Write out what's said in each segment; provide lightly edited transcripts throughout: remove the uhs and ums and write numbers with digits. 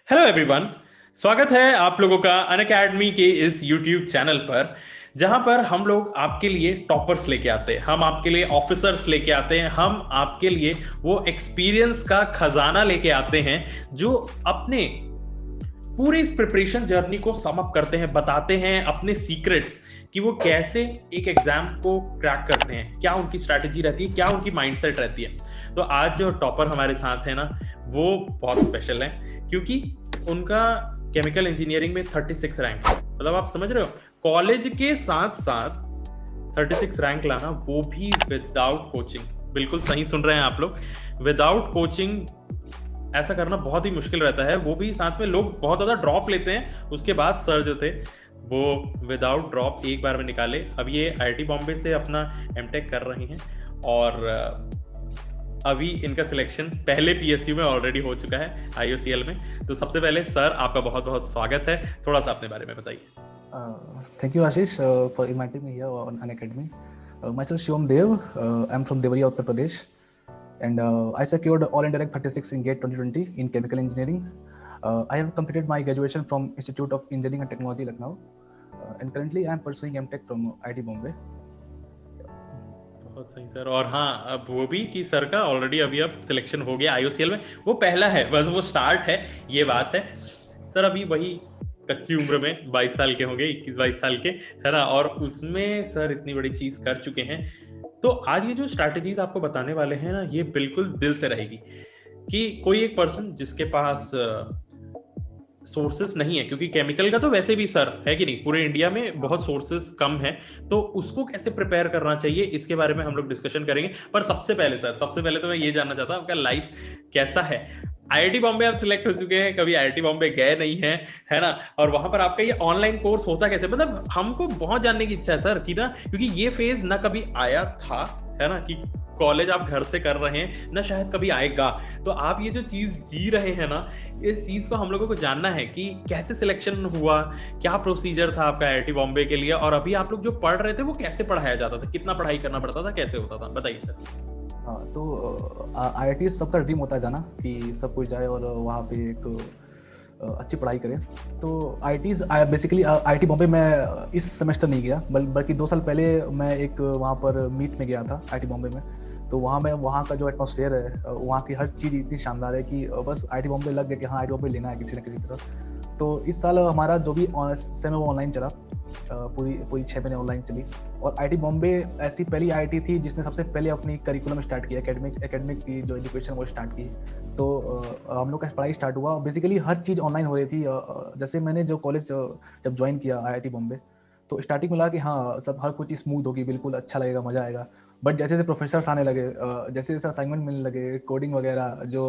Hello everyone. स्वागत है आप लोगों का अनअकैडमी के इस यूट्यूब चैनल पर, जहां पर हम लोग आपके लिए टॉपर्स लेके आते हैं, हम आपके लिए ऑफिसर्स लेके आते हैं, हम आपके लिए वो एक्सपीरियंस का खजाना लेके आते हैं जो अपने पूरी इस प्रिपरेशन जर्नी को सम अप करते हैं, बताते हैं अपने सीक्रेट्स कि वो कैसे एक एग्जाम को क्रैक करते हैं, क्या उनकी स्ट्रैटेजी रहती है, क्या उनकी माइंडसेट रहती है। तो आज जो टॉपर हमारे साथ है ना, वो बहुत स्पेशल है क्योंकि उनका केमिकल इंजीनियरिंग में 36 रैंक है। मतलब आप समझ रहे हो, कॉलेज के साथ साथ 36 रैंक लाना, वो भी विदाउट कोचिंग। बिल्कुल सही सुन रहे हैं आप लोग, विदाउट कोचिंग ऐसा करना बहुत ही मुश्किल रहता है। वो भी साथ में लोग बहुत ज़्यादा ड्रॉप लेते हैं, उसके बाद सर जो थे वो विदाउट ड्रॉप एक बार में निकाले। अब ये आईआईटी बॉम्बे से अपना एमटेक कर रहे हैं और अभी इनका सिलेक्शन पहले पीएसयू में ऑलरेडी हो चुका है, आईओसीएल में। तो सबसे पहले सर आपका बहुत बहुत स्वागत है, थोड़ा सा अपने बारे में बताइए। Thank you, Ashish, for inviting me here on Unacademy. Myself Shivam Dev. I'm from Devariya, Uttar Pradesh, and I secured All India Rank 36 in GATE 2020 in Chemical Engineering. I have completed my graduation from Institute of Engineering and Technology, Lucknow, and currently I am pursuing MTech from IIT Bombay. बहुत सही sir. और हाँ, अब वो भी कि sir का already अभी अब सिलेक्शन हो गया आईओसीएल में, वो पहला है, बस वो स्टार्ट है, ये बात है। सर अभी वही कच्ची उम्र में 22 साल के होंगे, 21-22 साल के, है ना, और उसमें सर इतनी बड़ी चीज कर चुके हैं। तो आज ये जो स्ट्रैटेजीज आपको बताने वाले हैं ना, ये बिल्कुल दिल से रहेगी कि कोई एक पर्सन जिसके पास सोर्सेस नहीं है, क्योंकि केमिकल का तो वैसे भी सर है कि नहीं, पूरे इंडिया में बहुत सोर्सेस कम है, तो उसको कैसे प्रिपेयर करना चाहिए इसके बारे में हम लोग डिस्कशन करेंगे। पर सबसे पहले सर, सबसे पहले तो मैं ये जानना चाहता हूँ आपका लाइफ कैसा है। आईआईटी बॉम्बे आप सिलेक्ट हो चुके हैं, कभी आईआईटी बॉम्बे गए नहीं है ना, और वहां पर आपका ये ऑनलाइन कोर्स होता कैसे, मतलब हमको बहुत जानने की इच्छा है सर कि ना, क्योंकि ये फेज ना कभी आया था, है ना, कि कॉलेज आप घर से कर रहे हैं ना, शायद कभी आएगा। तो आप ये जो चीज जी रहे हैं ना, इस चीज को हम लोगों को जानना है कि कैसे सिलेक्शन हुआ, क्या प्रोसीजर था आपका आईआईटी बॉम्बे के लिए, और अभी आप लोग जो पढ़ रहे थे वो कैसे पढ़ाया जाता था, कितना पढ़ाई करना पड़ता था, कैसे होता था, बताइए सर। हाँ, तो IIT सबका ड्रीम होता है जाना, कि सब कुछ जाए और वहाँ पे एक अच्छी पढ़ाई करें। तो बेसिकली आईआईटी बॉम्बे में इस सेमेस्टर नहीं गया, बल्कि 2 साल पहले मैं एक वहाँ पर मीट में गया था आईआईटी बॉम्बे में। तो वहाँ का जो एटमॉस्फेयर है, वहाँ की हर चीज़ इतनी शानदार है कि बस आईआईटी बॉम्बे लग गया कि हाँ, आईआईटी बॉम्बे लेना है किसी न किसी तरह। तो इस साल हमारा जो भी सेम है वो ऑनलाइन चला, पूरी 6 महीने ऑनलाइन चली। और आईआईटी बॉम्बे ऐसी पहली आईआईटी थी जिसने सबसे पहले अपनी करिकुलम स्टार्ट किया, एकेडमिक की जो एजुकेशन वो स्टार्ट की। तो हम लोग का पढ़ाई स्टार्ट हुआ, बेसिकली हर चीज़ ऑनलाइन हो रही थी। जैसे मैंने जो कॉलेज जब ज्वाइन किया आईआईटी बॉम्बे, तो स्टार्टिंग में लगा कि हाँ, सब हर कुछ स्मूथ होगी, बिल्कुल अच्छा लगेगा, मज़ा आएगा। बट जैसे जैसे प्रोफेसर्स आने लगे, जैसे जैसे असाइनमेंट मिलने लगे, कोडिंग वगैरह जो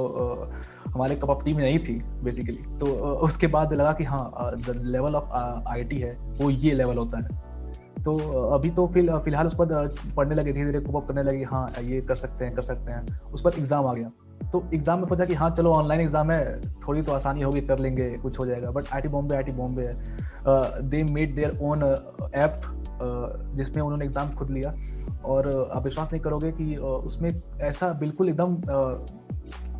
हमारे कप ऑफ टी में नहीं थी बेसिकली, तो उसके बाद लगा कि हाँ, द लेवल ऑफ आईआईटी है वो ये लेवल होता है। तो अभी तो फिलहाल उस पर पढ़ने लगे, धीरे धीरे कोप अप करने लगे, हाँ ये कर सकते हैं। उस पर एग्ज़ाम आ गया, तो एग्ज़ाम में सोचा कि हाँ चलो ऑनलाइन एग्ज़ाम है, थोड़ी तो आसानी होगी, कर लेंगे, कुछ हो जाएगा। बट आईआईटी बॉम्बे है, they made their own app जिसमें उन्होंने एग्ज़ाम खुद लिया। और आप विश्वास नहीं करोगे कि उसमें ऐसा बिल्कुल एकदम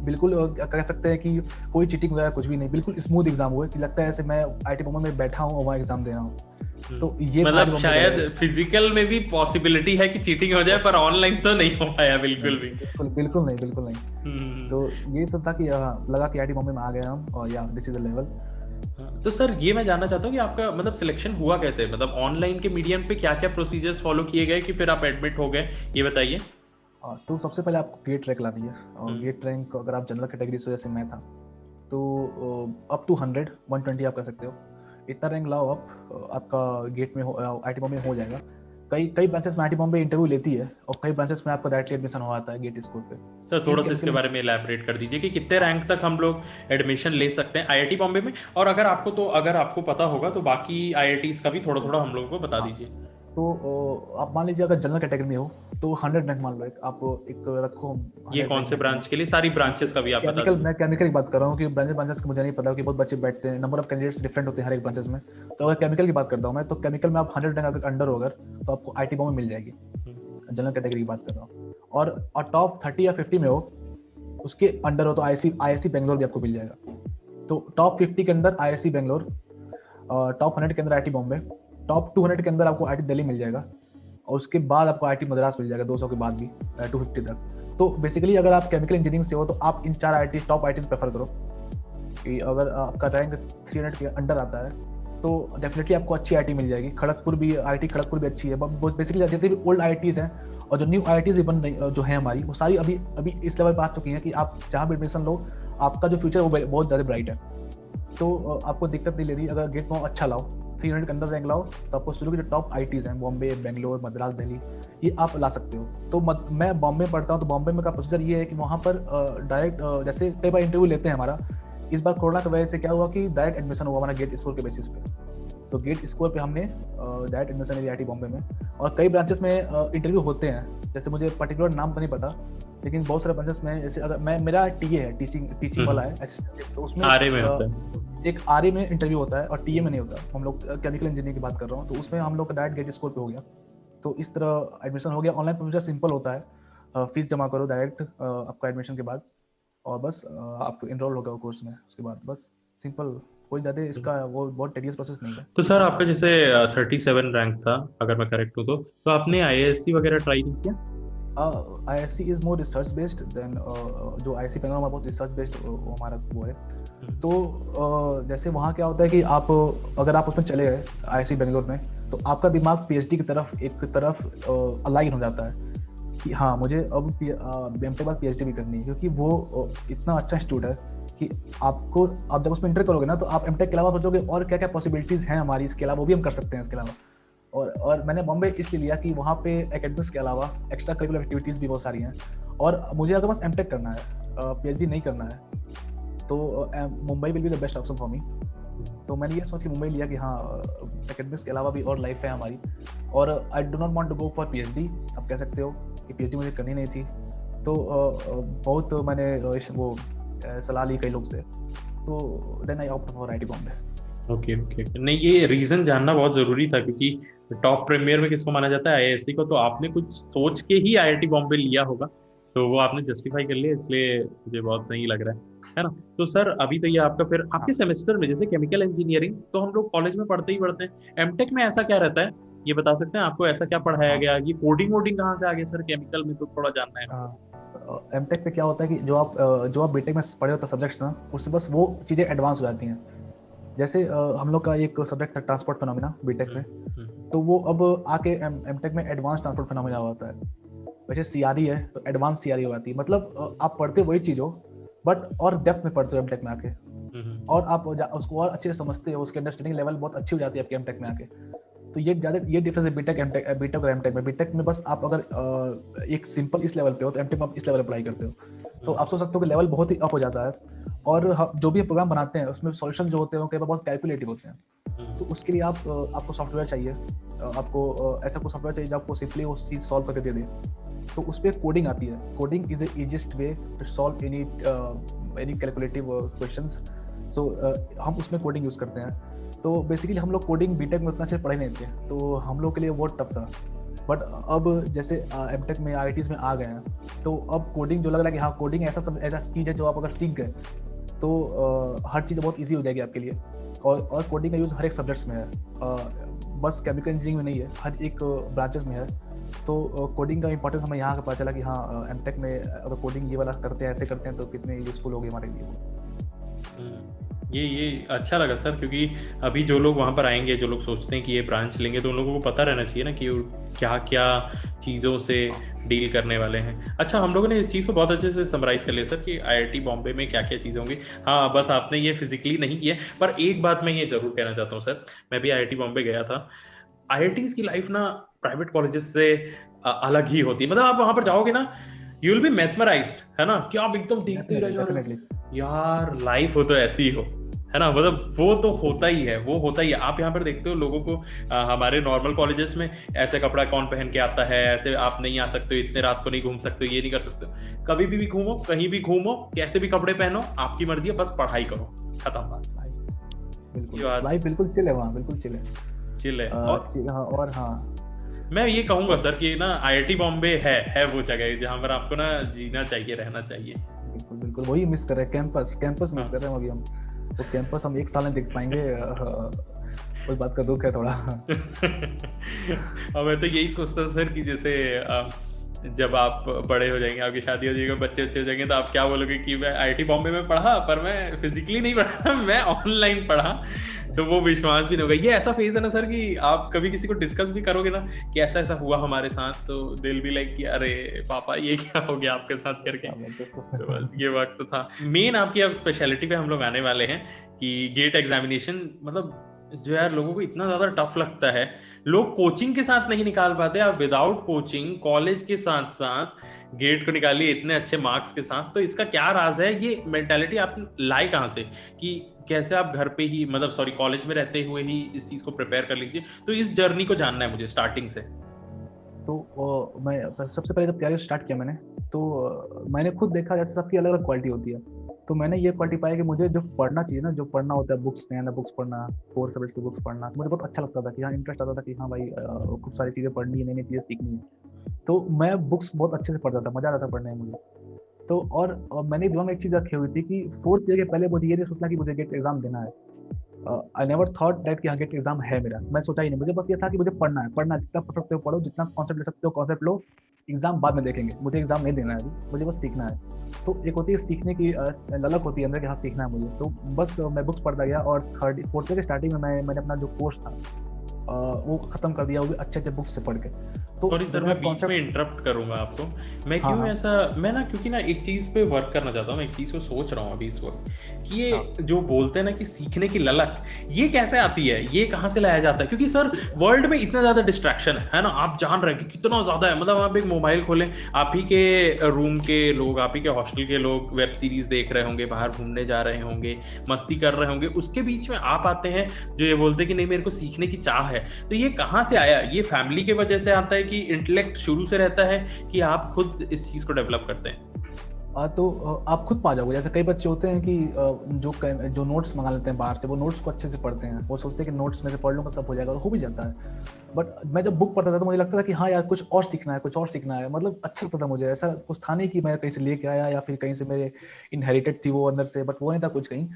बिल्कुल कह सकते हैं कि कोई चीटिंग वगैरह कुछ भी नहीं, बिल्कुल स्मूथ एग्जाम हुआ कि लगता है ऐसे मैं आईआईटी बॉम्बे में बैठा हूँ और वहाँ एग्जाम दे रहा हूँ। तो ये मतलब शायद फिजिकल में भी पॉसिबिलिटी है कि चीटिंग हो जाए, पर ऑनलाइन तो नहीं हो पाया बिल्कुल भी। बिल्कुल नहीं। तो ये सब था कि लगा कि आईआईटी बॉम्बे में आ गया हम, और या दिस इज अ लेवल। तो सर ये मैं जानना चाहता हूँ कि आपका मतलब सिलेक्शन हुआ कैसे, मतलब ऑनलाइन के मीडियम पे क्या क्या प्रोसीजर्स फॉलो किए गए कि फिर आप एडमिट हो गए, ये बताइए। तो सबसे पहले आपको गेट रैंक लानी है, और गेट रैंक अगर आप जनरल कैटेगरी से, जैसे मैं था, तो अप टू 120 आप कर सकते हो। इतना रैंक लाओ आप, आपका गेट में आईआईटी बॉम्बे में हो जाएगा। कई ब्रांचेस में आईआईटी बॉम्बे इंटरव्यू लेती है, और कई ब्रांचेस में आपका डायरेक्टली एडमिशन हो जाता है गेट स्कोर पे। सर थोड़ा सा इसके बारे में इलैबोरेट कर दीजिए कि कितने रैंक तक हम लोग एडमिशन ले सकते हैं आईआईटी बॉम्बे में, और अगर आपको पता होगा तो बाकी आईआईटीज का भी थोड़ा थोड़ा हम लोगों को बता दीजिए। तो आप मान लीजिए अगर जनरल कैटेगरी में हो तो 100 रैंक मान लो, आप एक रखो। ये कौन से ब्रांच के लिए, सारी ब्रांचेस का भी आप बता दीजिए। मैं केमिकल की बात कर रहा हूँ कि ब्रांचेस की मुझे नहीं पता, कि बहुत बच्चे बैठते हैं, नंबर ऑफ कैंडिडेट्स डिफरेंट होते हैं हर एक ब्रांचेस में। तो अगर केमिकल की बात करता हूँ मैं, तो केमिकल में आप 100 रैंक अगर अंडर हो, अगर तो आपको आईआईटी बॉम्बे मिल जाएगी। जनरल कैटेगरी की बात कर रहा हूँ। और टॉप 30 या 50 में हो, उसके अंडर हो तो आईआईसी बेंगलोर भी आपको मिल जाएगा। तो टॉप 50 के अंदर IISc बेंगलोर, टॉप 100 के अंदर IIT बॉम्बे, टॉप 200 के अंदर आपको IIT दिल्ली मिल जाएगा, और उसके बाद आपको IIT मद्रास मिल जाएगा 200 के बाद भी 250 तक। तो बेसिकली अगर आप केमिकल इंजीनियरिंग से हो तो आप इन 4 IIT टॉप IIT प्रेफर करो, कि अगर आपका रैंक 300 के अंडर आता है तो डेफिनेटली आपको अच्छी IIT मिल जाएगी। खड़गपुर भी, IIT खड़गपुर भी अच्छी है। बेसिकली जितने भी ओल्ड IITs हैं और जो न्यू IITs बन रही जो है हमारी, वो सारी अभी इस लेवल पर आ चुकी हैं कि आप जहाँ भी एडमिशन लो आपका जो फ्यूचर वो बहुत ज़्यादा ब्राइट है। तो आपको दिक्कत नहीं ले रही, अगर गेट में अच्छा लाओ, 300 के अंदर रैंक लाओ, तो आपको शुरू के जो टॉप IITs हैं बॉम्बे, बेंगलोर, मद्रास, दिल्ली, ये आप ला सकते हो। तो मैं बॉम्बे में पढ़ता हूँ, तो बॉम्बे में का प्रोसीजर ये है कि वहाँ पर डायरेक्ट जैसे कई बार इंटरव्यू लेते हैं हमारा, इस बार कोरोना की वजह से क्या हुआ कि डायरेक्ट एडमिशन हुआ हमारा गेट स्कोर के बेसिस पे। तो गेट स्कोर पे हमने डायरेक्ट एडमिशन लिया IIT बॉम्बे में। और कई ब्रांचेस में इंटरव्यू होते हैं, जैसे मुझे पर्टिकुलर नाम तो नहीं पता, लेकिन बहुत सारे ब्रांचेस में, जैसे अगर मेरा TA है, टीचिंग वाला है असिस्टेंट, तो उसमें RA में होता है, एक RA में इंटरव्यू होता है और TA में नहीं होता। हम लोग केमिकल इंजीनियरिंग की बात कर रहा हूँ, तो उसमें हम लोग का डायरेक्ट गेट स्कोर पे हो गया। तो इस तरह एडमिशन हो गया। ऑनलाइन प्रोसीजर सिंपल होता है, फीस जमा करो डायरेक्ट आपका एडमिशन के बाद, और बस आप इनरोल हो गए कोर्स में। उसके बाद बस सिंपल, कोई ज़्यादा इसका वो बहुत टेडियस प्रोसेस नहीं है। तो सर आपका जैसे 37 रैंक था, अगर मैं करेक्ट हूँ तो आपने IISc वगैरह ट्राई नहीं किया? IISc is more research based than जो IISc बेंगलोर हमारा बहुत रिसर्च बेस्ड हमारा वो है। तो जैसे वहाँ क्या होता है कि आप अगर आप उसमें चले गए IISc बेंगलोर में, तो आपका दिमाग PhD की तरफ एक तरफ अलाइन हो जाता है कि हाँ मुझे अब BM के बाद PhD भी करनी है, क्योंकि वो इतना अच्छा इंस्टीट्यूट है कि आप जब उसमें इंटर करोगे ना, तो आप MTech के अलावा सोचोगे और क्या क्या पॉसिबिलिटीज़ हैं हमारी, इसके अलावा वो भी हम कर सकते हैं इसके अलावा। और मैंने बॉम्बे इसलिए लिया कि वहाँ पे एकेडमिक्स के अलावा एक्स्ट्रा करिकुलर एक्टिविटीज़ भी बहुत सारी हैं, और मुझे अगर बस MTech करना है, PhD नहीं करना है, तो Mumbai will be the best option for me. तो मैंने ये सोच के मुंबई लिया कि हाँ एकेडमिक्स के अलावा भी और लाइफ है हमारी, और I do not want to go for PhD। आप कह सकते हो कि PhD मुझे करनी नहीं थी, तो बहुत मैंने वो सलाह ली कई लोग से, तो then I opt for IIT Bombay. Okay. नहीं, ये रीजन जानना बहुत जरूरी था, क्योंकि टॉप प्रीमियर में किसको माना जाता है? IISc को। तो आपने कुछ सोच के ही IIT बॉम्बे लिया होगा, तो वो आपने जस्टिफाई कर लिया, इसलिए मुझे बहुत सही लग रहा है ना? तो सर अभी तो ये आपका फिर आपके सेमेस्टर में, जैसे केमिकल इंजीनियरिंग तो हम लोग कॉलेज में पढ़ते ही पढ़ते हैं, MTech में ऐसा क्या रहता है, ये बता सकते हैं? आपको ऐसा क्या पढ़ाया गया? ये कोडिंग कहाँ से आ गया सर? केमिकल में तो थोड़ा जानना है। MTech पे क्या होता है कि जो आप BTech में पढ़े होते सब्जेक्ट्स ना, उससे बस वो चीज़ें एडवांस हो जाती हैं। जैसे हम लोग का एक सब्जेक्ट था ट्रांसपोर्ट फिनोमिना BTech में, तो वो अब आके MTech में एडवांस ट्रांसपोर्ट फिनोमिना होता है। वैसे CRE है तो एडवांस CRE हो जाती है, मतलब आप पढ़ते वही चीज़ हो बट और डेप्थ में पढ़ते हो MTech में आके, और आप उसको और अच्छे से समझते हो, उसकी अंडरस्टैंडिंग लेवल बहुत अच्छी हो जाती है आपकी MTech में आके। तो ये डिफरेंस है BTech और MTech में। BTech में बस आप अगर एक सिंपल इस लेवल पे हो, तो MTech में आप इस लेवल अप्लाई करते हो, तो आप सोच सकते हो कि लेवल बहुत ही अप हो जाता है। और जो भी प्रोग्राम बनाते हैं उसमें सॉल्यूशन जो होते हैं वो कई बार बहुत कैलकुलेटिव होते हैं। तो उसके लिए आपको सॉफ्टवेयर चाहिए, आपको ऐसा कोई सॉफ्टवेयर चाहिए जो आपको सिंपली उस चीज़ सॉल्व करके दे दे। तो उस पर कोडिंग आती है। Coding is the easiest way to solve any calculative questions. So हम उसमें कोडिंग यूज़ करते हैं। तो बेसिकली हम लोग कोडिंग BTech में उतना अच्छे पढ़े नहीं थे, तो हम लोग के लिए बहुत टफ था। बट अब जैसे MTech में IITs में आ गए हैं, तो अब कोडिंग जो लग रहा है कि हाँ कोडिंग ऐसा चीज़ है जो आप अगर सीख गए तो हर चीज़ बहुत ईजी हो जाएगी आपके लिए। और कोडिंग का यूज़ हर एक सब्जेक्ट्स में है, बस केमिकल इंजीनियरिंग में नहीं है, हर एक ब्रांचेस में है। तो कोडिंग का इंपॉर्टेंस हमें यहाँ का पता चला कि हाँ MTech में अगर कोडिंग ये वाला करते हैं, ऐसे करते हैं, तो कितने यूजफुल होगी हमारे लिए। ये अच्छा लगा सर, क्योंकि अभी जो लोग वहाँ पर आएंगे, जो लोग सोचते हैं कि ये ब्रांच लेंगे, तो उन लोगों को पता रहना चाहिए ना कि क्या क्या चीज़ों से डील करने वाले हैं। अच्छा, हम लोगों ने इस चीज़ को बहुत अच्छे से समराइज़ कर लिया सर कि IIT बॉम्बे में क्या क्या चीज़ें होंगी। हाँ, बस आपने ये फिजिकली नहीं किया, पर एक बात मैं ये ज़रूर कहना चाहता हूँ सर, मैं भी IIT बॉम्बे गया था। IITs की लाइफ ना प्राइवेट कॉलेजेस से अलग ही होती है। मतलब आप वहाँ पर जाओगे ना, यू विल बी मेस्मराइज्ड, है ना, कि आप एकदम देखते रह जाओ यार लाइफ हो तो ऐसी ही हो, है ना। मतलब वो तो होता ही है, वो होता ही है। आप यहाँ पर देखते हो लोगों को, हमारे नॉर्मल कॉलेजेस में ऐसे कपड़ा कौन पहन के आता है, ऐसे आप नहीं आ सकते हो, इतने रात को नहीं घूम सकते हो, ये नहीं कर सकते हो। कभी भी घूमो, कहीं भी घूमो, कैसे भी कपड़े पहनो, आपकी मर्जी है, बस पढ़ाई करो, खत्म बात। लाइफ बिल्कुल चिल है वहाँ, बिल्कुल चिल है। और हाँ मैं ये कहूँगा सर कि ना IIT बॉम्बे है वो जगह जहाँ पर आपको ना जीना चाहिए, रहना चाहिए। बिल्कुल वही मिस कर रहे हैं, कैंपस मिस कर रहे हैं अभी हम। वो कैंपस हम 1 साल में देख पाएंगे, उस बात का दुख है थोड़ा। और मैं तो यही सोचता हूँ सर कि जैसे जब आप बड़े हो जाएंगे, आपकी शादी हो जाएगी, बच्चे अच्छे हो जाएंगे, तो आप क्या बोलोगे कि मैं आईआईटी बॉम्बे में पढ़ा पर मैं फिजिकली नहीं पढ़ा, मैं ऑनलाइन पढ़ा। तो वो विश्वास भी नहीं होगा। ये ऐसा फेज है ना सर कि आप कभी किसी को डिस्कस भी करोगे ना कि ऐसा ऐसा हुआ हमारे साथ, तो दिल भी लाइक कि अरे पापा ये क्या हो गया आपके साथ करके। तो बस ये वक्त था। मेन आपकी अब स्पेशलिटी पे हम लोग आने वाले हैं कि गेट एग्जामिनेशन, मतलब जो यार लोगों को इतना ज्यादा टफ लगता है, लोग कोचिंग के साथ नहीं निकाल पाते। आप विदाउट कोचिंग कॉलेज के साथ साथ गेट को निकालिए इतने अच्छे मार्क्स के साथ। तो इसका क्या राज है? ये मेंटालिटी आप लाए कहाँ से कि कैसे आप घर पे ही, मतलब सॉरी कॉलेज में रहते हुए ही इस चीज को प्रिपेयर कर लीजिए? तो इस जर्नी को जानना है मुझे स्टार्टिंग से। तो मैं सबसे पहले जब तैयारी स्टार्ट किया मैंने, तो मैंने खुद देखा जैसे सबकी अलग अलग क्वालिटी होती है। तो मैंने ये क्वालिटी पाया कि मुझे जो पढ़ना चाहिए ना, जो पढ़ना होता है, बुक्स नया नया बुक्स पढ़ना, कोर सब्जेक्ट की बुक्स पढ़ना, मुझे बहुत अच्छा लगता था कि हाँ इंटरेस्ट आता था कि हाँ भाई खूब सारी चीज़ें पढ़नी है, नई नई चीज़ें सीखनी है। तो मैं बुक्स बहुत अच्छे से पढ़ता था, मजा आता था पढ़ने में मुझे। तो और मैंने दिमाग में एक चीज़ रखी हुई थी कि 4th ईयर के पहले मुझे ये नहीं सोचना कि मुझे गेट एग्जाम देना है। आई नेवर थॉट दैट कि हाँ गेट एग्जाम है मेरा, मैं सोचा ही नहीं। मुझे बस ये था कि मुझे पढ़ना है, पढ़ना जितना पढ़ सकते हो पढ़ो, जितना कॉन्सेप्ट ले सकते हो कॉन्सेप्ट लो, एग्जाम बाद में देखेंगे, मुझे एग्जाम नहीं देना है अभी, मुझे बस सीखना है। तो एक होती है सीखने की ललक होती है अंदर कि हाँ सीखना है मुझे। तो बस मैं बुक्स पढ़ता गया और 4th ईयर के स्टार्टिंग में मैंने अपना जो कोर्स था वो खत्म कर दिया, वो भी अच्छे अच्छे बुक्स से पढ़ के। तो सॉरी सर, मैं बीच में इंटरप्ट करूंगा आपको। मैं क्यों ऐसा, मैं ना क्योंकि ना एक चीज पे वर्क करना चाहता हूँ, मैं एक चीज को सोच रहा हूँ अभी इस वक्त कि ये जो बोलते हैं ना कि सीखने की ललक, ये कैसे आती है, ये कहाँ से लाया जाता है? क्योंकि सर वर्ल्ड में इतना ज्यादा डिस्ट्रैक्शन है ना, आप जान रहे हैं कि कितना ज्यादा है। मतलब आप एक मोबाइल खोलें, आप ही के रूम के लोग, आप ही के हॉस्टल के लोग वेब सीरीज देख रहे होंगे, बाहर घूमने जा रहे होंगे, मस्ती कर रहे होंगे, उसके बीच में आप आते हैं जो ये बोलते हैं कि नहीं मेरे को सीखने की चाह है। तो ये कहाँ से आया? ये फैमिली की वजह से आता है कि इंटेलेक्ट शुरू से रहता है कि आप खुद इस चीज को डेवलप करते हैं? तो आप खुद पा जाओगे। जैसे कई बच्चे होते हैं कि जो नोट्स मंगा लेते हैं बाहर से, वो नोट्स को अच्छे से पढ़ते हैं, वो सोचते हैं कि नोट्स में से पढ़ लूँगा सब हो जाएगा, और हो भी जाता है। बट मैं जब बुक पढ़ता था तो मुझे लगता था कि हाँ यार कुछ और सीखना है, कुछ और सीखना है। मतलब अच्छा लगता था मुझे, ऐसा कुछ था नहीं कि मैं कहीं से लेके आया या फिर कहीं से मेरे इनहेरिटेड थी वो अंदर से, बट वो नहीं था कुछ कहीं।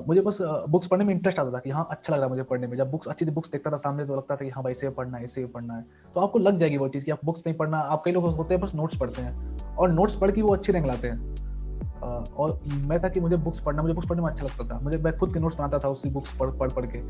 मुझे बस बुक्स पढ़ने में इंटरेस्ट आता था कि हाँ अच्छा लग रहा है मुझे पढ़ने में। जब बुक्स अच्छी बुक्स देखता था सामने तो लगता था कि हाँ भाई इसे पढ़ना है, इसे पढ़ना है। तो आपको लग जाएगी वो चीज़ कि आप बुक्स नहीं पढ़ना, आप कई लोग होते हैं बस नोट्स पढ़ते हैं और नोट्स पढ़ के वो अच्छी रैंक लाते हैं। और मैं था कि मुझे बुक्स पढ़ने में अच्छा लगता था। मैं खुद के नोट्स बनाता था उसी बुक्स पढ़ के।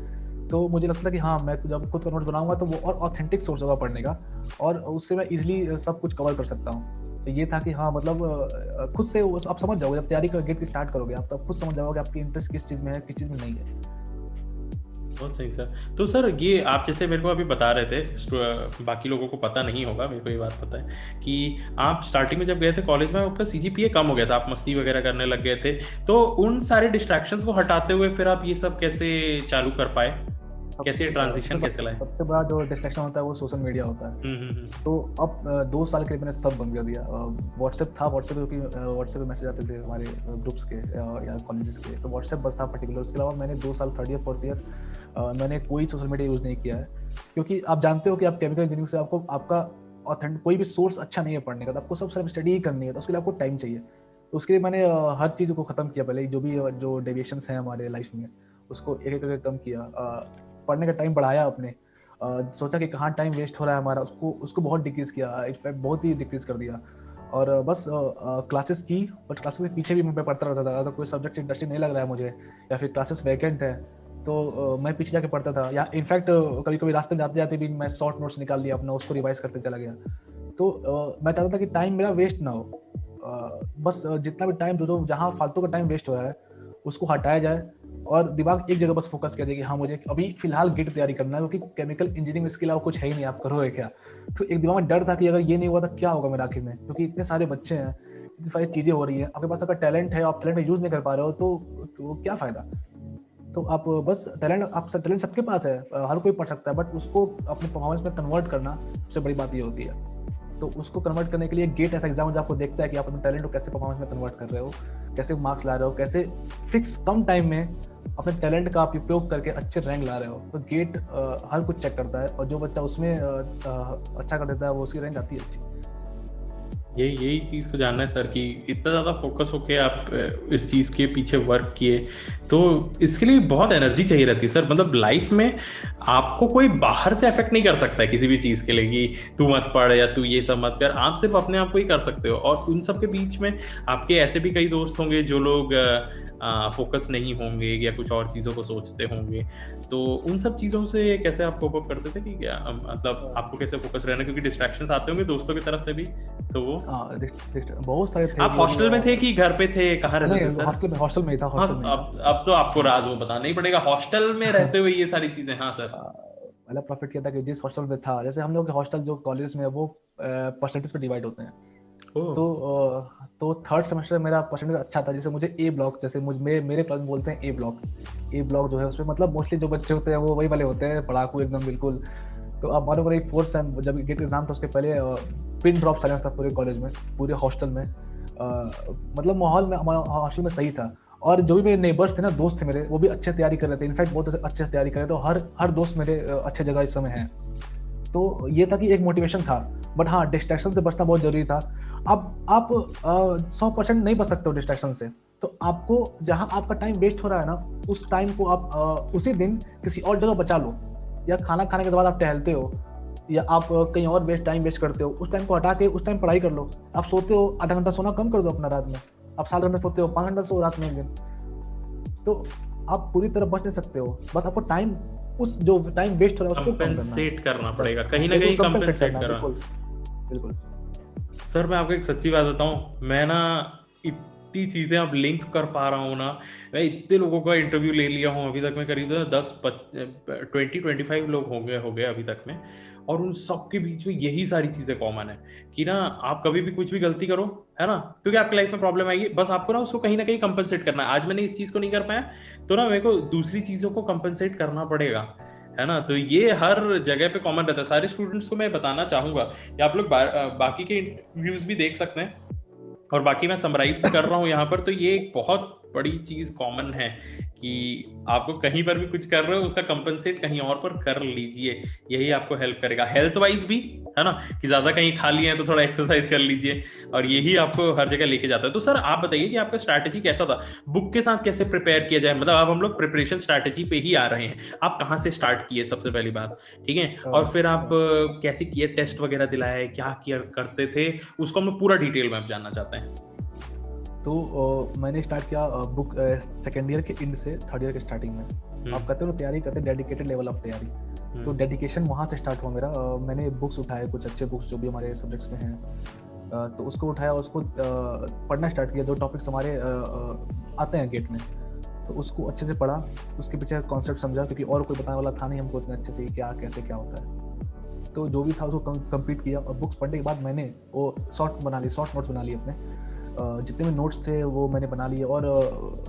तो मुझे लगता था कि हाँ मैं जब खुद का नोट्स बनाऊंगा तो वो और ऑथेंटिक सोर्स होगा पढ़ने का, और उससे मैं इजीली सब कुछ कवर कर सकता हूँ। तो ये था कि हाँ मतलब खुद से आप समझ जाओगे, जब तैयारी कर गेट की स्टार्ट करोगे आप, तब खुद समझ जाओगे आपकी इंटरेस्ट किस चीज़ में है, किस चीज़ में नहीं है। बहुत सही सर। तो सर ये आप जैसे मेरे को अभी बता रहे थे, बाकी लोगों को पता नहीं होगा, मेरे को ये बात पता है कि आप स्टार्टिंग में जब गए थे कॉलेज में आपका सीजीपीए कम हो गया था, आप मस्ती वगैरह करने लग गए थे। तो उन सारे डिस्ट्रैक्शंस को हटाते हुए फिर आप ये सब कैसे चालू कर पाए? कैसे ट्रांजिशन कैसे लाए? सबसे बड़ा जो डिस्ट्रैक्शन होता है वो सोशल मीडिया होता है। तो अब 2 साल के लिए मैंने सब बंद कर दिया। व्हाट्सएप था, व्हाट्सएप पे मैसेज आते थे हमारे ग्रुप्स के या कॉलेजेस के, तो व्हाट्सएप बस था पर्टिकुलर। उसके अलावा मैंने 2 साल 3rd ईयर 4th ईयर मैंने कोई सोशल मीडिया यूज़ नहीं किया है, क्योंकि आप जानते हो कि आप केमिकल इंजीनियरिंग से आपको आपका ऑथेंटिक कोई भी सोर्स अच्छा नहीं है पढ़ने का, तो आपको सब स्टडी ही करनी है, तो उसके लिए आपको टाइम चाहिए। तो उसके लिए मैंने हर चीज़ को ख़त्म किया। पहले जो डेविएशंस हैं हमारे लाइफ में उसको एक एक करके कम किया, पढ़ने का टाइम बढ़ाया अपने, सोचा कि कहाँ टाइम वेस्ट हो रहा है हमारा, उसको बहुत डिक्रीज़ किया, इनफैक्ट बहुत ही डिक्रीज़ कर दिया। और बस क्लासेस की, बट क्लासेस के पीछे भी मैं पढ़ता रहता था। अगर कोई सब्जेक्ट इंटरेस्टिंग नहीं लग रहा है मुझे या फिर क्लासेस वैकेंट है तो मैं पीछे जाके पढ़ता था, या इनफैक्ट कभी कभी रास्ते में जाते जाते भी मैं शॉर्ट नोट्स निकाल लिया अपना, उसको रिवाइज करते चला गया। तो मैं चाहता था कि टाइम मेरा वेस्ट ना हो, बस जितना भी टाइम जो जहाँ फालतू का टाइम वेस्ट हो रहा है उसको हटाया जाए और दिमाग एक जगह बस फोकस कर दे कि हाँ मुझे अभी फिलहाल गेट तैयारी करना है, क्योंकि केमिकल इंजीनियरिंग इसके अलावा कुछ है ही नहीं, आप करोगे क्या? तो एक दिमाग में डर था कि अगर ये नहीं हुआ तो क्या होगा मेरा आखिर में, क्योंकि इतने सारे बच्चे हैं, इतनी सारी चीज़ें हो रही है, आपके पास अगर टैलेंट है, आप टैलेंट यूज़ नहीं कर पा रहे हो तो क्या फ़ायदा? तो आप बस टैलेंट सबके पास है, हर कोई पढ़ सकता है, बट उसको अपने परफॉर्मेंस में कन्वर्ट करना सबसे बड़ी बात ये होती है। तो उसको कन्वर्ट करने के लिए गेट ऐसा एग्जाम जो आपको देखता है कि आप अपने टैलेंट को कैसे परफॉर्मेंस में कन्वर्ट कर रहे हो, कैसे मार्क्स ला रहे हो, कैसे फिक्स कम टाइम में अपने टैलेंट का आप उपयोग करके अच्छे रैंक ला रहे हो। तो गेट हर कुछ चेक करता है, और जो बच्चा उसमें अच्छा कर देता है वो उसकी रैंक आती है अच्छी। यही चीज़ को जानना है सर कि इतना ज़्यादा फोकस होके आप इस चीज़ के पीछे वर्क किए, तो इसके लिए बहुत एनर्जी चाहिए रहती है सर। मतलब लाइफ में आपको कोई बाहर से अफेक्ट नहीं कर सकता है किसी भी चीज़ के लिए कि तू मत पढ़ या तू ये सब मत कर, आप सिर्फ अपने आप को ही कर सकते हो। और उन सब के बीच में आपके ऐसे भी कई दोस्त होंगे जो लोग फोकस नहीं होंगे या कुछ और चीज़ों को सोचते होंगे, तो उन सब चीज़ों से कैसे आप कोप अप करते थे कि क्या मतलब आपको कैसे फोकस रहना, क्योंकि डिस्ट्रैक्शंस आते होंगे दोस्तों की तरफ से भी, तो वो बहुत सारे थे। आप हॉस्टल में थे कि घर पे थे, कहाँ रहते थे सर? हॉस्टल में ही था। हाँ, अब तो आपको राज वो बताना ही पड़ेगा, हॉस्टल में रहते हुए ये सारी चीजें। हाँ सर। पहला प्रॉफिट किया था कि जिस हॉस्टल में था, जैसे हम लोग के हॉस्टल जो कॉलेज में है वो परसेंटेज पे डिवाइड होते हैं। तो थर्ड सेमेस्टर मेरा परसेंटेज अच्छा था, जैसे मुझे ए ब्लॉक, जैसे मेरे क्लास में बोलते हैं ए ब्लॉक जो है उसमें मतलब मोस्टली जो बच्चे होते हैं वो वही वाले होते हैं, पढ़ाकू एकदम बिल्कुल। तो अब मानो मेरा फोर्थ सेम जब गेट एग्जाम था उसके पहले पिन ड्रॉप साइलेंस था पूरे कॉलेज में, पूरे हॉस्टल में। मतलब माहौल में हमारा हॉस्टल में सही था। और जो भी मेरे नेबर्स थे ना, दोस्त थे मेरे, वो भी अच्छे तैयारी कर रहे थे, इनफैक्ट बहुत अच्छे से तैयारी कर रहे थे। तो हर दोस्त मेरे अच्छे जगह इस समय हैं। तो ये था कि एक मोटिवेशन था, बट हाँ डिस्ट्रैक्शन से बचना बहुत जरूरी था। अब आप 100% नहीं बच सकते हो डिस्ट्रैक्शन से, तो आपको जहाँ आपका टाइम वेस्ट हो रहा है ना, उस टाइम को आप उसी दिन किसी और जगह बचा लो। या खाना खाने के बाद आप टहलते हो या आप कहीं और टाइम वेस्ट करते हो, उस टाइम को हटा के उस टाइम पढ़ाई कर लो। आप सोते हो, आधा घंटा सोना कम कर दो अपना रात में। आप 7 घंटे सोते हो, 5 घंटा सो रात में एक दिन, तो आप पूरी तरह बच नहीं सकते हो। बस आपको टाइम, उस जो टाइम वेस्ट हो रहा है उसको कंपेंसेट करना पड़ेगा, कहीं ना कहीं कंपेंसेट करना। बिल्कुल सर मैं आपको एक सच्ची बात बताऊं, मैं ना इतनी चीज़ें अब लिंक कर पा रहा हूँ ना, मैं इतने लोगों का इंटरव्यू ले लिया हूँ अभी तक, मैं करीब 20-25 लोग हो गए अभी तक में, और उन सब के बीच में यही सारी चीज़ें कॉमन है कि ना आप कभी भी कुछ भी गलती करो, है ना, क्योंकि आपकी लाइफ में प्रॉब्लम आएगी, बस आपको ना उसको कहीं ना कहीं कंपनसेट करना है। आज मैंने इस चीज़ को नहीं कर पाया, तो ना मेरे को दूसरी चीज़ों को कंपनसेट करना पड़ेगा, है ना। तो ये हर जगह पे कॉमन रहता है। सारे स्टूडेंट्स को मैं बताना चाहूंगा कि आप लोग बाकी के इंटरव्यूज भी देख सकते हैं, और बाकी मैं समराइज भी कर रहा हूँ यहाँ पर। तो ये एक बहुत बड़ी चीज कॉमन है कि आपको कहीं पर भी कुछ कर रहे हो उसका कंपनसेट कहीं और पर कर लीजिए, यही आपको हेल्प करेगा हेल्थ वाइज भी, है ना, कि ज्यादा कहीं खा लिए हैं तो थोड़ा एक्सरसाइज कर लीजिए, और यही आपको हर जगह लेके जाता है। तो सर आप बताइए कि आपका स्ट्रैटेजी कैसा था, बुक के साथ कैसे प्रिपेयर किया जाए, मतलब अब हम लोग प्रिपरेशन स्ट्रैटेजी पे ही आ रहे हैं, आप कहाँ से स्टार्ट किए सबसे पहली बात, ठीक है, और फिर आप कैसे किए, टेस्ट वगैरह दिलाए, क्या किया करते थे, उसको हम पूरा डिटेल में आप जानना चाहते हैं। तो मैंने स्टार्ट किया बुक सेकेंड ईयर के एंड से थर्ड ईयर के स्टार्टिंग में। आप कहते हो तैयारी करते, डेडिकेटेड लेवल ऑफ तैयारी, तो डेडिकेशन वहाँ से स्टार्ट हुआ मेरा। मैंने बुक्स उठाए, कुछ अच्छे बुक्स जो भी हमारे सब्जेक्ट्स में हैं, तो उसको उठाया और उसको पढ़ना स्टार्ट किया। जो टॉपिक्स हमारे आते हैं गेट में, तो उसको अच्छे से पढ़ा, उसके पीछे कॉन्सेप्ट समझा, क्योंकि और कोई बताने वाला था नहीं हमको इतने अच्छे से क्या कैसे क्या होता है। तो जो भी था उसको कंप्लीट किया, और बुक्स पढ़ने के बाद मैंने वो शॉर्ट नोट्स बना लिए अपने। जितने भी नोट्स थे वो मैंने बना लिए। और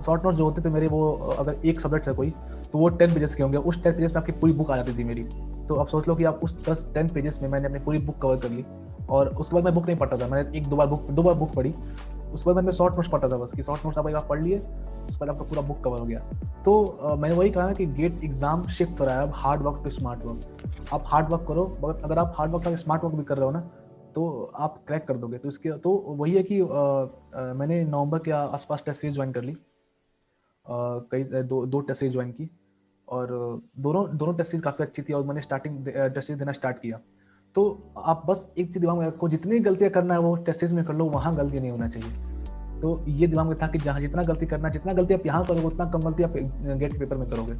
शॉर्ट नोट्स जो होते थे मेरे, वो अगर एक सब्जेक्ट है कोई, तो वो 10 पेजेस के होंगे। उस 10 पेजेस में आपकी पूरी बुक आ जाती थी मेरी। तो आप सोच लो कि आप उस 10 पेजेस में मैंने अपनी पूरी बुक कवर कर ली। और उसके बाद मैं बुक नहीं पढ़ता था, मैंने दो बार बुक पढ़ी। उसके बाद मैं शॉर्ट नोट्स पढ़ता था बस, कि शॉर्ट नोट्स आप एक बार पढ़ लिए, उसके बाद आपका पूरा बुक कवर हो गया। तो मैंने वही कहा ना कि गेट एग्जाम शिफ्ट हो रहा है अब hard work to smart work. आप हार्ड वर्क करो, अगर आप हार्ड वर्क स्मार्ट वर्क भी कर रहे हो ना, तो आप क्रैक कर दोगे। तो इसके तो वही है कि मैंने नवंबर के आसपास टेस्ट सीरीज ज्वाइन कर ली, कई दो टेस्ट सीरीज ज्वाइन की, और दोनों टेस्ट सीरीज काफ़ी अच्छी थी, और मैंने स्टार्टिंग टेस्ट सीरीज देना स्टार्ट किया। तो आप बस एक चीज़ दिमाग में रखो, जितनी गलतियाँ करना है वो टेस्ट सीरीज में कर लो, वहाँ गलती नहीं होना चाहिए। तो ये दिमाग में था कि जहाँ जितना गलती आप यहाँ करोगे, उतना कम गलती आप गेट पेपर में करोगे।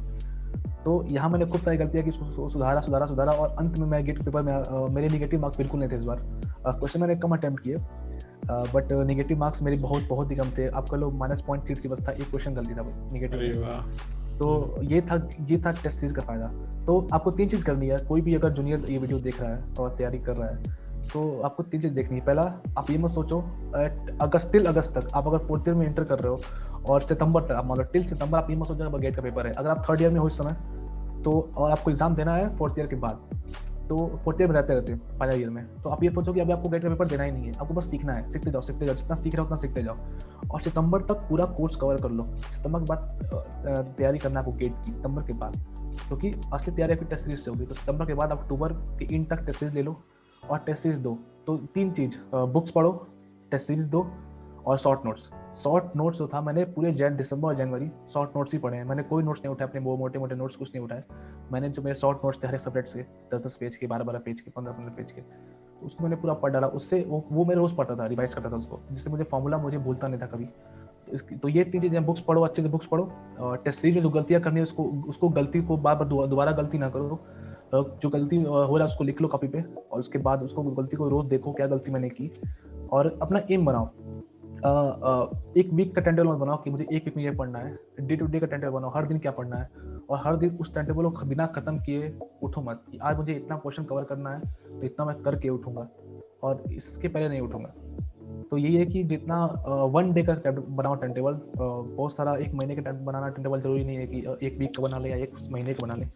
तो यहाँ मैंने खूब सारी गलतियाँ की, सुधारा, और अंत में मैं गेट पेपर में मेरे नेगेटिव मार्क्स बिल्कुल नहीं थे इस बार। क्वेश्चन मैंने कम अटेम्प्ट किए, बट नेगेटिव मार्क्स मेरे बहुत ही कम थे। आपका लोग -0.3 बस था, एक क्वेश्चन गलती था नेगेटिव। तो ये था टेस्ट सीरीज का फायदा। तो आपको 3 चीज़ करनी है, कोई भी अगर जूनियर ये वीडियो देख रहा है और तैयारी कर रहा है, तो आपको 3 चीज़ देखनी है। पहला, आप ये मत सोचो अगस्त तक, आप अगर 4th ईयर में एंटर कर रहे हो और सितंबर तक, आप मतलब टिल सितंबर आप ये मत सोचो गेट का पेपर है। अगर आप 3rd ईयर में हो इस समय, तो और आपको एग्जाम देना है 4th ईयर के बाद, तो 4th ईयर में रहते फाइनल ईयर में, तो आप ये सोचो कि अभी आपको गेट का पेपर देना ही नहीं है, आपको बस सीखना है। सीखते जाओ, जितना सीख रहे हो उतना सीखते जाओ, और सितंबर तक पूरा कोर्स कवर कर लो। सितंबर के बाद तैयारी करना है आपको गेट की, सितंबर के बाद, क्योंकि असली तैयारी आपकी टेस्ट सीरीज से होगी। तो सितंबर के बाद अक्टूबर के एंड तक टेस्ट सीरीज ले लो और टेस्ट सीरीज दो। तो 3 चीज़, बुक्स पढ़ो, टेस्ट सीरीज 2 और शॉर्ट नोट्स जो था मैंने पूरे दिसंबर और जनवरी शॉर्ट नोट्स ही पढ़े हैं। मैंने कोई नोट्स नहीं उठाए, अपने वो मोटे मोटे नोट्स कुछ नहीं उठाए। मैंने जो मेरे शॉर्ट नोट्स थे हर एक सब्जेक्ट से 10-10 पेज के, 12-12 पेज के, 15-15 पेज के, तो उसको मैंने पूरा पढ़ डाला। उससे वो मैं रोज पढ़ता था, रिवाइज करता था उसको, जिससे मुझे फॉर्मूला मुझे भूलता नहीं था कभी। तो ये 3 चीजें, बुक्स पढ़ो, अच्छे से बुक्स पढ़ो, टेस्ट सीरीज में जो गलतियां करनी है उसको गलती को बार बार दोबारा गलती ना करो, जो गलती हो रहा है उसको लिख लो कॉपी पे, और उसके बाद उसको गलती को रोज देखो क्या गलती मैंने की, और अपना एम बनाओ। एक वीक का टाइम टेबल बनाओ कि मुझे एक वीक में ये पढ़ना है, डे टू डे का टाइम टेबल बनाओ, हर दिन क्या पढ़ना है, और हर दिन उस टाइम टेबल को बिना खत्म किए उठो मत कि आज मुझे इतना क्वेश्चन कवर करना है तो इतना मैं करके उठूंगा, और इसके पहले नहीं उठूंगा। तो यही है कि जितना 1 डे का बनाओ टाइम टेबल, बहुत सारा 1 महीने का बनाना टाइम टेबल जरूरी नहीं है कि 1 वीक का बना ले या 1 महीने का बना ले।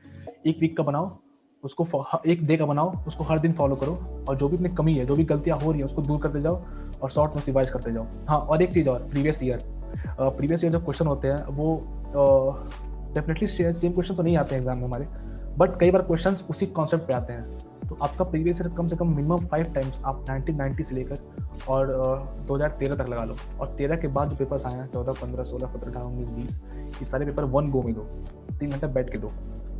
1 वीक का बनाओ, उसको 1 डे का बनाओ, उसको हर दिन फॉलो करो, और जो भी अपनी कमी है, जो भी गलतियां हो रही है उसको दूर करते जाओ, और शॉर्ट नोट्स रिवाइज करते जाओ। हाँ, और एक चीज़ और, प्रीवियस ईयर जो क्वेश्चन होते हैं वो डेफिनेटली सेम क्वेश्चन तो नहीं आते हैं एग्जाम में हमारे, बट कई बार क्वेश्चन उसी कॉन्सेप्ट पे आते हैं। तो आपका प्रीवियस ईयर कम से कम मिनिमम 5 टाइम्स आप 1990 से लेकर और 2013 तक लगा लो, और 13 के बाद जो पेपर्स आए हैं 14, 15, 16, 17, 18, 19, 20, ये सारे पेपर 1 गो में दो, 3 घंटा बैठ के दो,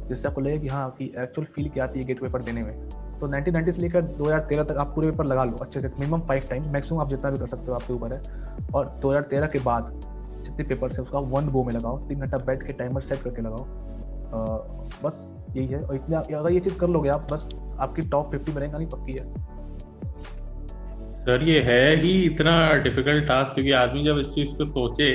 जिससे आपको लगे कि हाँ कि एक्चुअल फील क्या आती है गेट पेपर देने में। तो 1990 से लेकर 2013 तक आप पूरे पेपर लगा लो अच्छे से, मिनिमम 5 टाइम्स, मैक्सिमम आप जितना भी कर सकते हो आपके ऊपर है। और 2013 के बाद जितने पेपर है उसका 1 गो में लगाओ, 3 घंटा बैठ के टाइमर सेट करके लगाओ। बस यही है, और इतना अगर ये चीज़ कर लोगे आप, बस आपकी टॉप 50 में रैंक आनी पक्की है। सर ये है ही इतना डिफिकल्ट टास्क, क्योंकि आदमी जब इस चीज को सोचे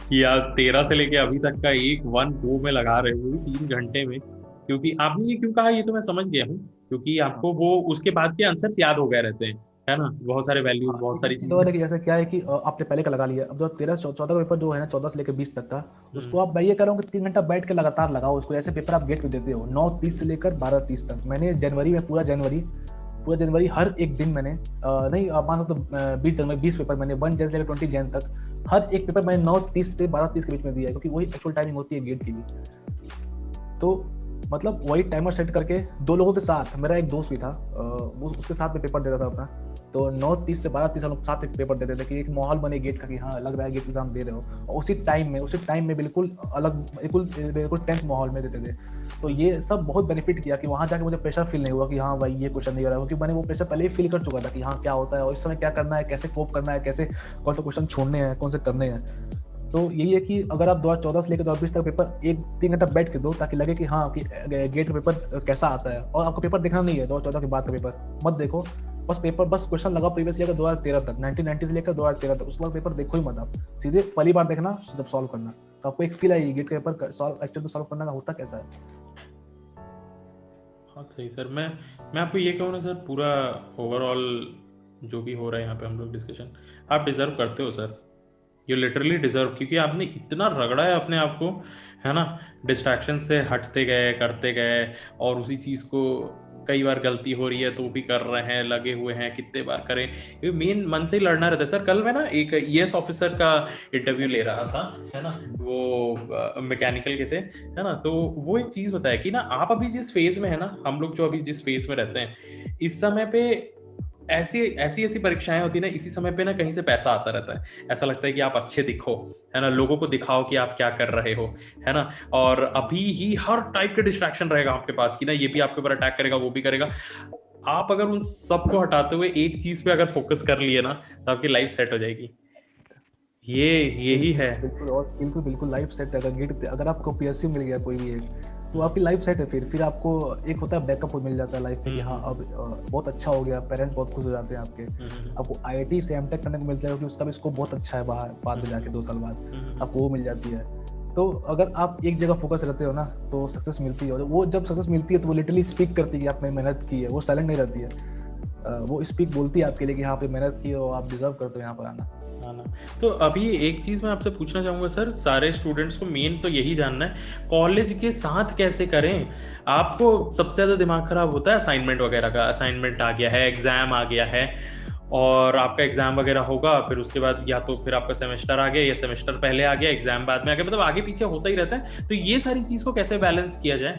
कि आप 13 से लेके अभी तक का एक 1 गो में लगा रहे हो 3 घंटे में, क्योंकि आपने ये क्यों कहा ये तो मैं समझ गया हूँ, क्योंकि आपको वो उसके बाद के आंसर्स याद हो गए रहते हैं, है ना, बहुत सारे वैल्यूज, बहुत सारी चीजें। कि जैसे क्या है कि आपने पहले का लगा लिया, अब जो 13-14 का पेपर जो है ना, 14 से लेकर 20 तक का, उसको आप ये करो कि 3 घंटा बैठ के लगातार लगाओ उसको। ऐसे पेपर आप गेट पे देते हो 9:30 से लेकर 12:30 तक। मैंने जनवरी में पूरा जनवरी हर एक दिन मैंने नहीं मान सकते 20 जनवरी 20 पेपर मैंने 1 जन से लेकर 20 जन तक हर एक पेपर मैंने 9:30 से 12:30 के बीच में दिया है, क्योंकि वही एक्चुअल टाइमिंग होती है गेट की भी। तो मतलब वही टाइमर सेट करके 2 लोगों के साथ, मेरा एक दोस्त भी था, वो उसके साथ में पेपर देता था अपना, तो 9:30 से 12:30 हम लोग साथ में पेपर देते थे कि एक माहौल बने गेट का कि हाँ लग रहा है गेट एग्जाम दे रहे हो, और उसी टाइम में बिल्कुल अलग बिल्कुल टेंस माहौल में देते थे। तो ये सब बहुत बेनिफिट किया कि वहाँ जाके मुझे प्रेशर फील नहीं हुआ कि हाँ भाई ये क्वेश्चन नहीं हो रहा है, क्योंकि मैंने वो प्रेशर पहले ही फील कर चुका था कि हाँ क्या होता है और इस समय क्या करना है, कैसे कोप करना है, कैसे कौन से क्वेश्चन छोड़ने हैं, कौन से करने हैं। तो यही है कि अगर आप 2014 से लेकर 2020 तक पेपर 1-3 घंटा बैठ के दो, ताकि लगे कि हाँ कि गेट पेपर कैसा आता है। और आपको पेपर देखना नहीं है 2014 के बाद का पेपर मत देखो, बस क्वेश्चन लगा प्रीवियस लेकर 2013 तक, 1990 से लेकर 2013 तक, उसके बाद पेपर देखो ही मत आप, सीधे पहली बार देखना जब सॉल्व करना, तो आपको एक फील आएगी गेट के पेपर सॉल्व करने का होता कैसा है। हाँ सही सर, मैं आपको ये कहूँ ना सर, पूरा ओवरऑल जो भी हो रहा है यहाँ पे हम लोग डिस्कशन, आप डिजर्व करते हो सर, यू लिटरली डिजर्व, क्योंकि आपने इतना रगड़ा है अपने आप को, है ना, डिस्ट्रैक्शन से हटते गए, करते गए, और उसी चीज़ को कई बार गलती हो रही है तो भी कर रहे हैं, लगे हुए हैं, कितने बार करें, ये मेन मन से ही लड़ना रहता है सर। कल मैं ना एक ES ऑफिसर का इंटरव्यू ले रहा था, है ना, वो मैकेनिकल के थे, है ना, तो वो एक चीज़ बताया कि ना आप अभी जिस फेज में है ना, हम लोग जो अभी जिस फेज में रहते हैं, इस समय पे ऐसी परीक्षाएं होती है ना, इसी समय पे ना कहीं से पैसा आता रहता है, ऐसा लगता है कि आप अच्छे दिखो, है ना, लोगों को दिखाओ कि आप क्या कर रहे हो, है ना, और अभी ही हर टाइप के डिस्ट्रैक्शन रहेगा आपके पास कि ना ये भी आपके ऊपर अटैक करेगा, वो भी करेगा। आप अगर उन सबको हटाते हुए एक चीज पे अगर फोकस कर लिए ना, तो आपकी लाइफ सेट हो जाएगी। यही है बिल्कुल, और बिल्कुल लाइफ सेट है। अगर आपको PSU मिल गया कोई भी एक, तो आपकी लाइफ सेट है। फिर आपको एक होता है बैकअप मिल जाता है लाइफ में कि हाँ अब बहुत अच्छा हो गया, पेरेंट्स बहुत खुश हो जाते हैं आपके। आपको IIT से MTech करने को मिलता है क्योंकि उसका भी स्कोप बहुत अच्छा है, बाहर बाद में जाके 2 साल बाद आपको वो मिल जाती है। तो अगर आप एक जगह फोकस रहते हो ना, तो सक्सेस मिलती है, और वो जब सक्सेस मिलती है तो वो लिटरली स्पीक करती है कि आपने मेहनत की है, वो साइलेंट नहीं रहती है, वो स्पीक बोलती है आपके लिए कि हाँ आपने मेहनत की हो, आप डिजर्व करते हो यहाँ पर आना। तो अभी एक चीज मैं आपसे पूछना चाहूंगा सर, सारे स्टूडेंट्स को मेन तो यही जानना है, कॉलेज के साथ कैसे करें। आपको सबसे ज्यादा दिमाग खराब होता है असाइनमेंट वगैरह का, असाइनमेंट आ गया है, एग्जाम आ गया है, और आपका एग्जाम वगैरह होगा, फिर उसके बाद या तो फिर आपका सेमेस्टर आ गया, या सेमेस्टर पहले आ गया, एग्जाम बाद में आ गया, मतलब आगे पीछे होता ही रहता है। तो ये सारी चीज को कैसे बैलेंस किया जाए।